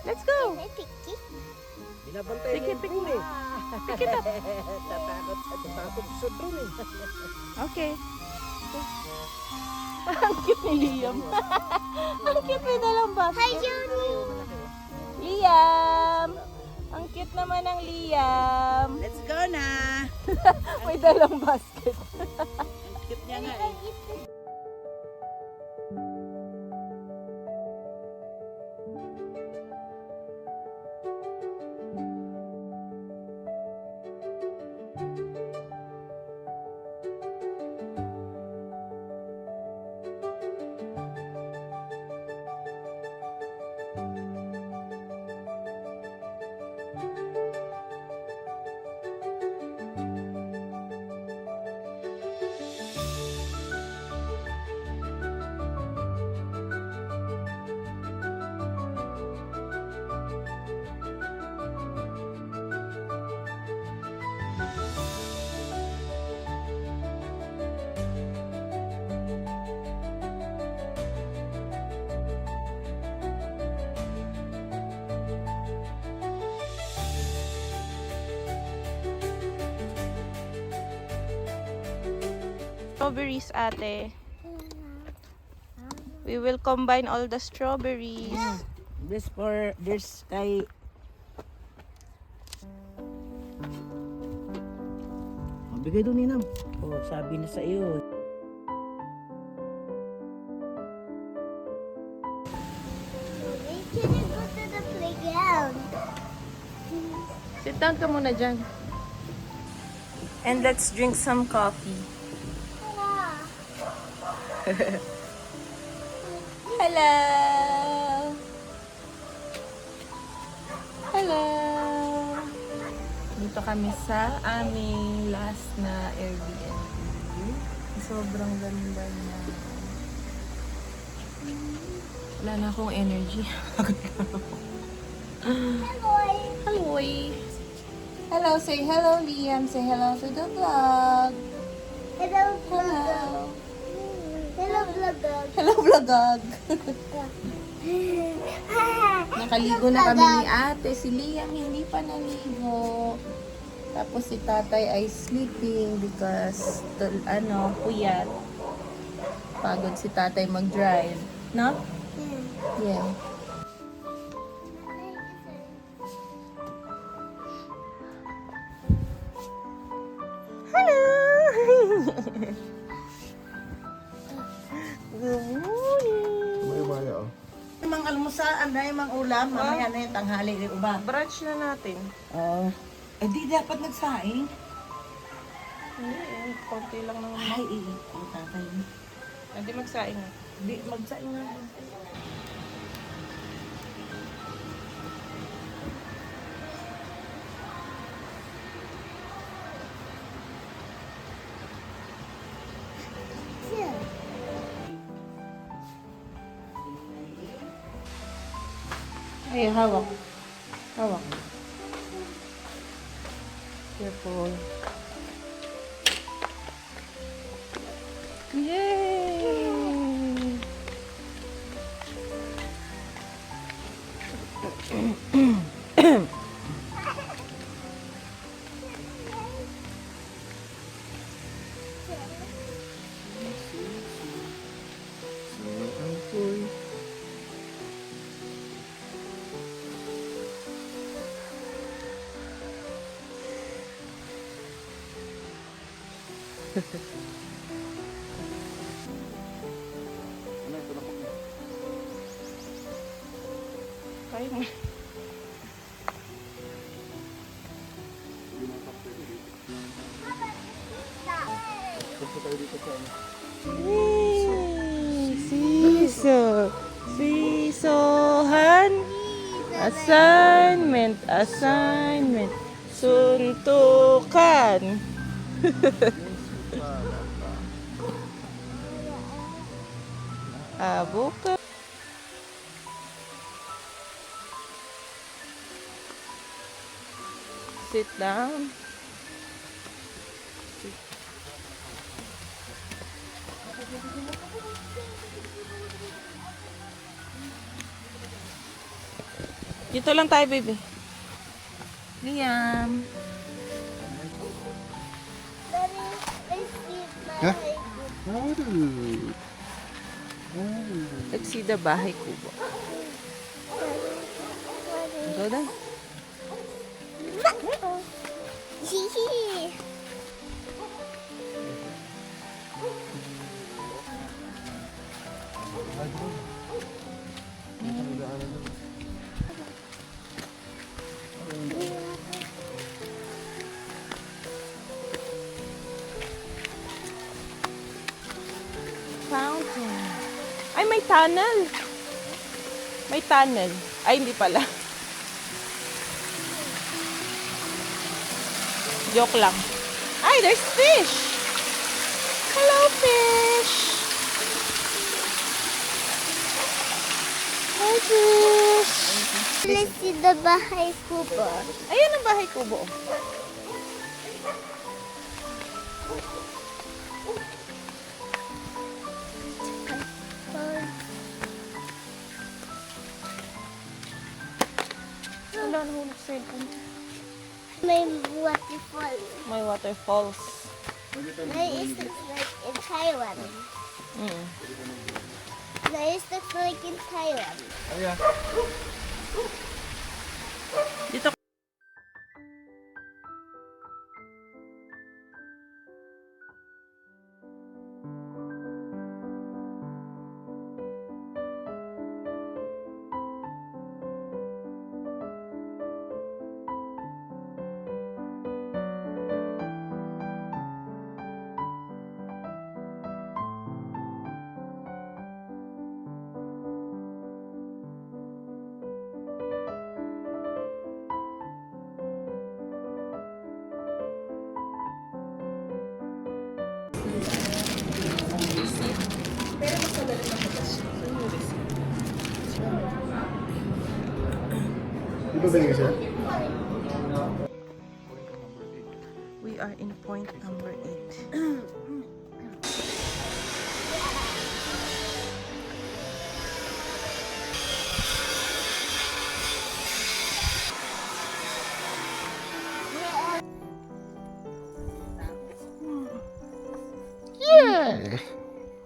Let's go. Binabantay Sige, niya yung pool eh. Pick it up. Tatakot sa drone eh. Okay. Ang cute ni Liam. Ang cute may dalang basket. Hi, Johnny. Liam! Ang cute naman ng Liam. Let's go na. May dalang basket. Cute niya nga eh. Strawberries, ate. We will combine all the strawberries. There's kay... Bigay doon ninam. Oh, sabi na sa iyo. We couldn't go to the playground. Sit down ka muna dyan. And let's drink some coffee. Hello! Hello! Dito kami sa aming last na Airbnb. Sobrang ganda na. Wala na akong energy. Hello! Hello! Say hello, Liam. Say hello to the vlog. Hello, Hello! Hello, vlogger. Hello, vlogag! Nakaligo na kami ni ate. Si Liam hindi pa naligo. Tapos si tatay ay sleeping because puyat. Pagod si tatay mag-drive. No? Yeah. Hello! Good morning! May maya oh. Yung mga almusaan na yung mga ulam, mamaya na yung tanghali rin uba. Brunch na natin. Oh. Eh di dapat nagsaing. Hindi, konti lang naman. Ay, ang tatay mo. Hindi magsaing na. Di, magsaing na. Ay, hawak. Hawak. Careful. Yay! Kaya mo. Punta tayo Siso. Sisohan. Assignment. Assignment. Suntukan. Abuka. Sit down. Dito lang tayo, baby. Liam. Daddy, I see Yeah? my Let's see the bahay kubo. Go down. Hihi. Fountain. Ay, may tunnel. May tunnel. Ay, hindi pala. Joke lang. Ay, there's fish. Hello, fish. Hi, fish. Let's see the bahay kubo. Ayan ang bahay kubo. Wala, nahulog sa cellphone. My waterfall. May waterfalls. It looks like in Taiwan. Mm. It looks like in Taiwan. Dito. Di ba binigay siya? We are in point number 8.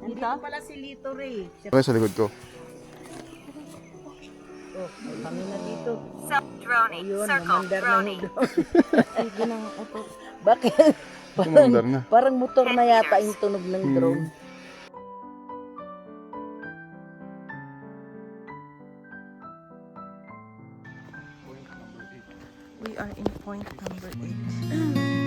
Dito pala si Lito Ray. Okay, sa likod ko. Oh, kami na dito. Self-droning. Circle droning. Sige nang ito. Bakit? Tumandar na. Parang motor na yata yung tunog ng drone. We are in point number 8.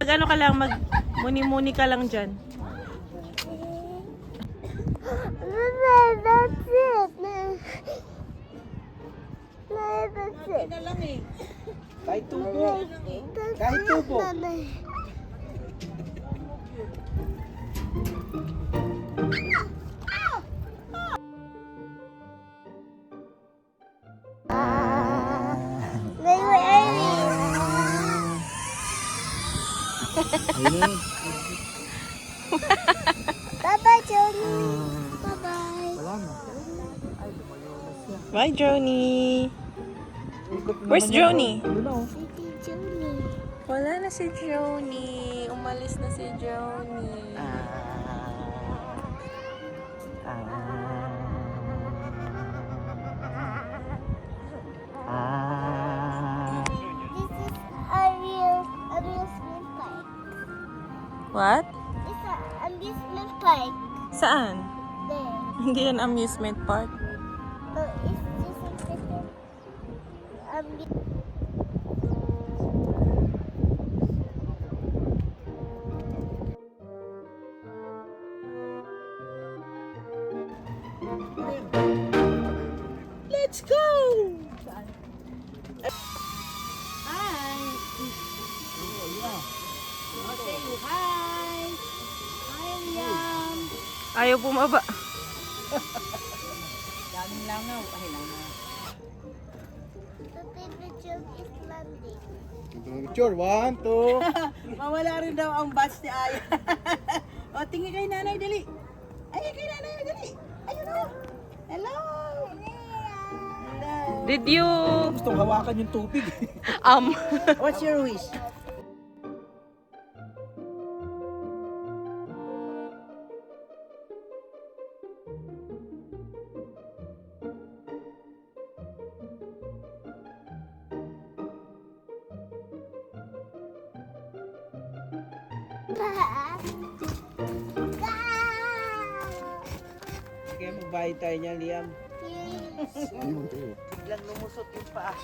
Mag-ano ka lang, mag-muni-muni ka lang dyan. That's it. That's it. Kahit tubo. Kahit tubo. Ayun. Bye-bye, Johnny. Bye-bye. Wala na. Bye, Joni. Where's Joni? Yun na, oh. Baby Johnny. Wala na si Joni. Umalis na si Joni. This is a real amusement park. What? It's an amusement park. Saan? There. Hindi yan amusement park. No, it's just a different Let's go! Ayaw bumaba. Daming langaw. Ay, langaw. The baby joke is landing. Picture, 1, 2. Mawala rin daw ang bus ni Aya. O, tingin kay nanay, dali. Ay, kay nanay, dali. Ayun o. Hello. Hello. Did you... Gustong hawakan yung tubig. What's your wish? Sige, magbayad tayo niya, Liam. Biglang lumusot yung paa.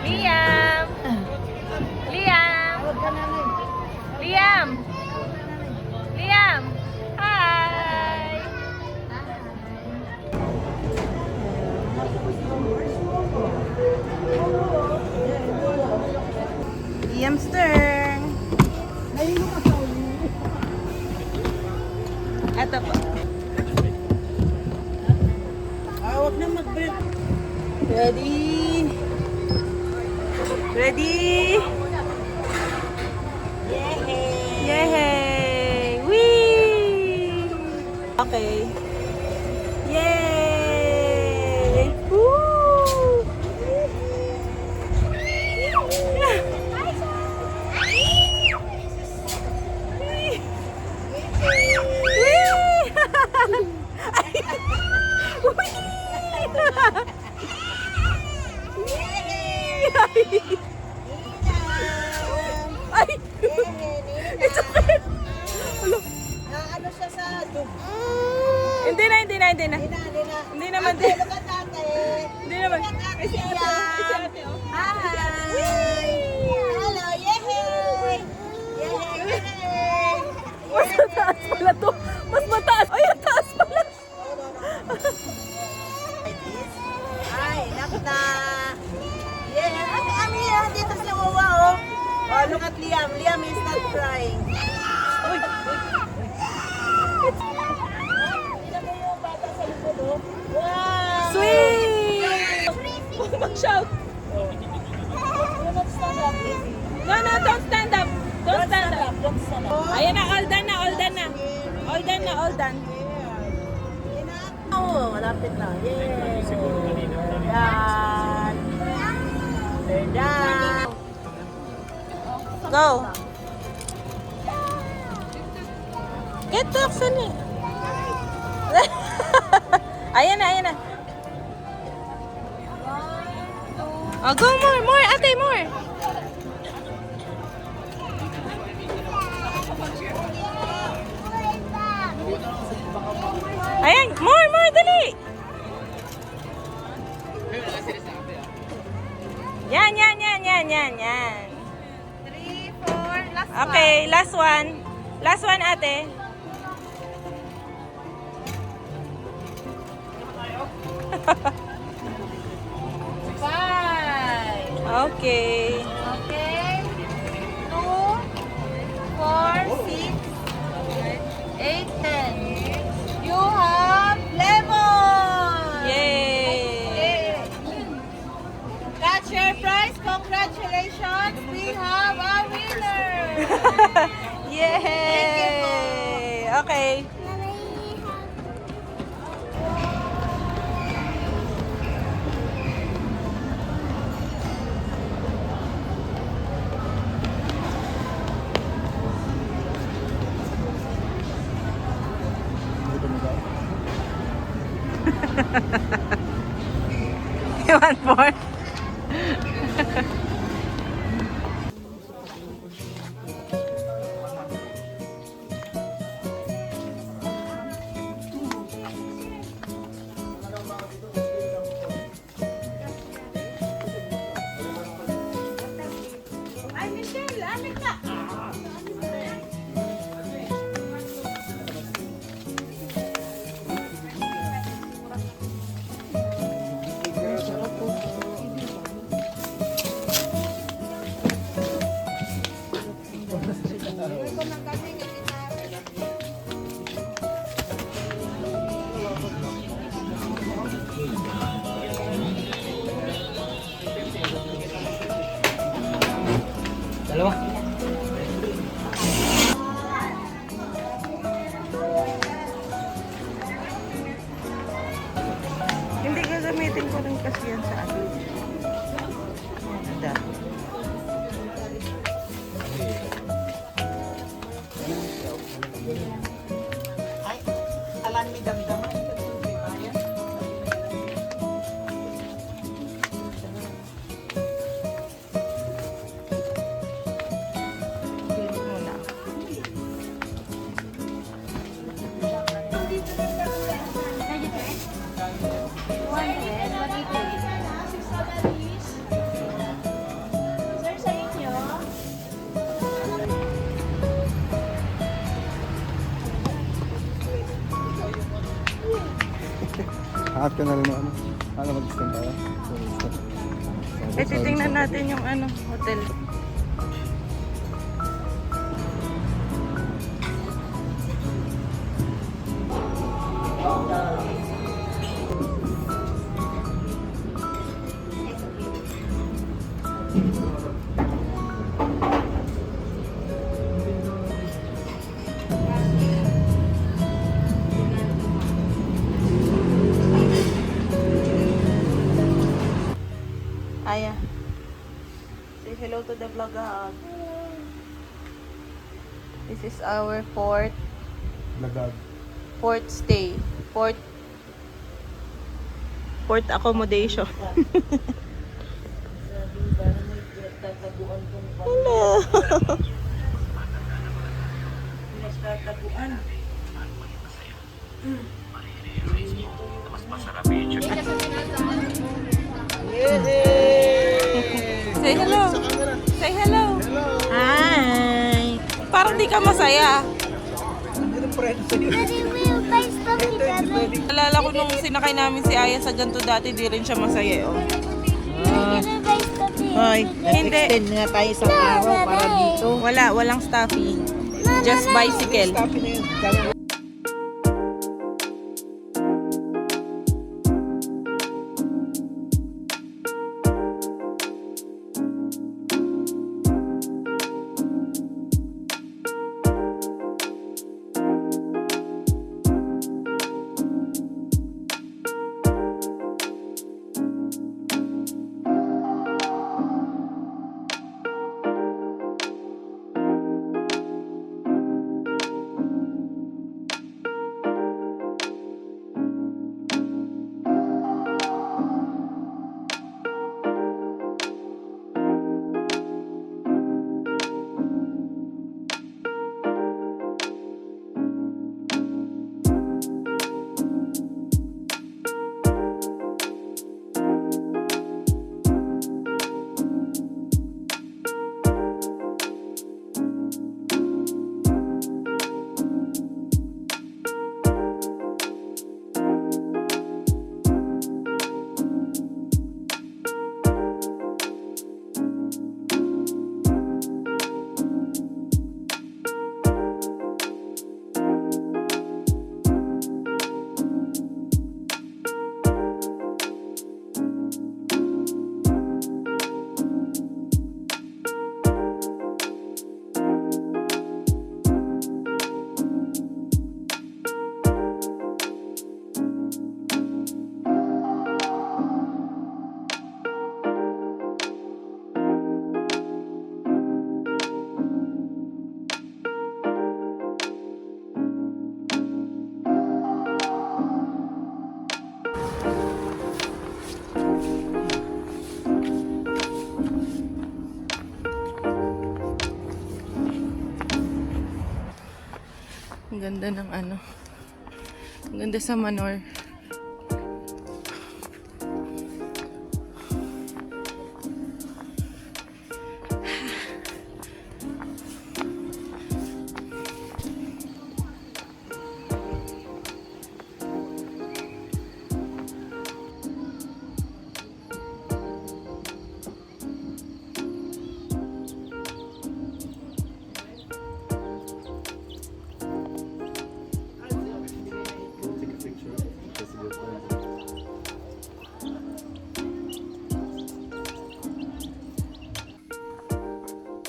Liam! Liam! Liam! Liam! Hi! Liam Stern. Ito po. Huwag na mag-break. Ready? Ready? Yay! Yay! Whee! Okay. Yay! Woo! Ay! It's okay! Ano siya sa dug? Hindi na. Hindi naman din. Hindi naman. Ay, si ate. Ay, si ate, oh. Hi! Hello! Yay! Yay! Mas mataas pala to. Mas mataas. Ay, ang taas pala. Liam is not crying. Uy! Tingnan mo yung bata sa likod, oh. Wow! Sweet! Mag-shout! Do not stand up, baby. No, no, don't stand up. Don't stand up. Don't stand up. Ayan na, all done na, all done na. All done na, all done. Oh, malapit na. Yay! Yan. They're done. Go. Get to Oxley. Ayan na, ayan na. Oh, go more, more, ate, more. Ayan, more, more, dali. Yan, yan, yan, yan, yan, yan. 3, 4, last Okay, last one. Last one, ate. Five. Okay. Okay. 2, 4, 6, 8, 10. You have lemon. Yay! That's your prize. Congratulations. We have a winner. Yay! Okay. You want more? Ay, Michelle, amin ka. Hindi, gagamitin ko rin kasi yan sa akin. Da. Ay, alam ni damdaman. Pili muna. Sir, sa inyo. Haat ka na rin ng ano. Ano mag-stand tayo? Eh, titingnan natin yung ano, hotel. Aya. Say hello to the vlog. This is our fourth stay. Fourth accommodation. Hello. Say hello. Say hello. Hi. Parang di ka masaya. Daddy, we'll buy stuff together. Alala ko nung sinakay namin si Aya sa ganito dati, di rin siya masaya. Oh. We're gonna buy stuff together. Hoy, Hindi. nag-extend nga tayo sa araw para dito. Walang stuffy. Just bicycle. Stop na yun. Kaya- Ang ganda ng ano. Ang ganda sa Manor.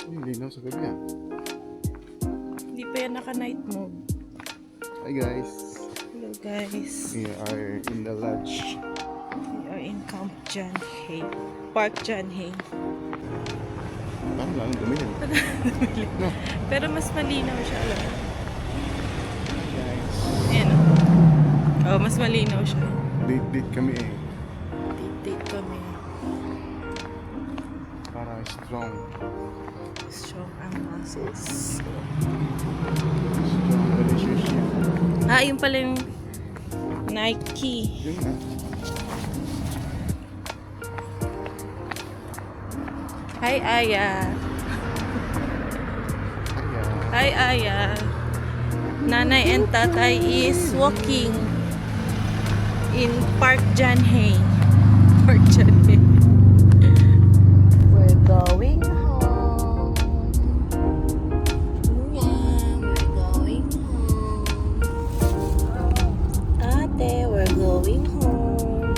Hindi na sa gabi yan. Hindi pa yan naka-night mode. Hi guys. Hello guys. We are in the lodge. We are in Camp John Hay. Park John Hay. Parang lang dumi yan. No. Pero mas malinaw siya. Alam mo. Guys. Ayan o. Oh, mas malinaw siya. Date kami eh. Date kami. Para strong. Strong ang muscles. Strong relationship. Ah, yun pala yung Nike. Yun na. Hi, Aya. Hi, Aya. Nanay and tatay is walking in Park John Hay. Park John Hay. We're going home. Yeah, we're going home. Ate, we're going home.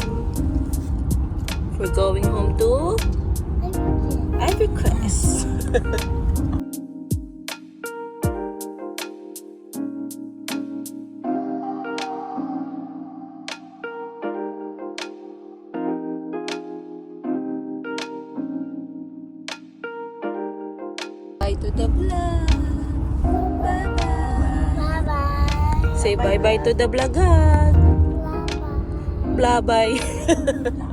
We're going home to Ivory Crest. Bye to the vlog. Bye-bye. Bye-bye. Say bye-bye to the vlogger. Bye-bye. Bye-bye.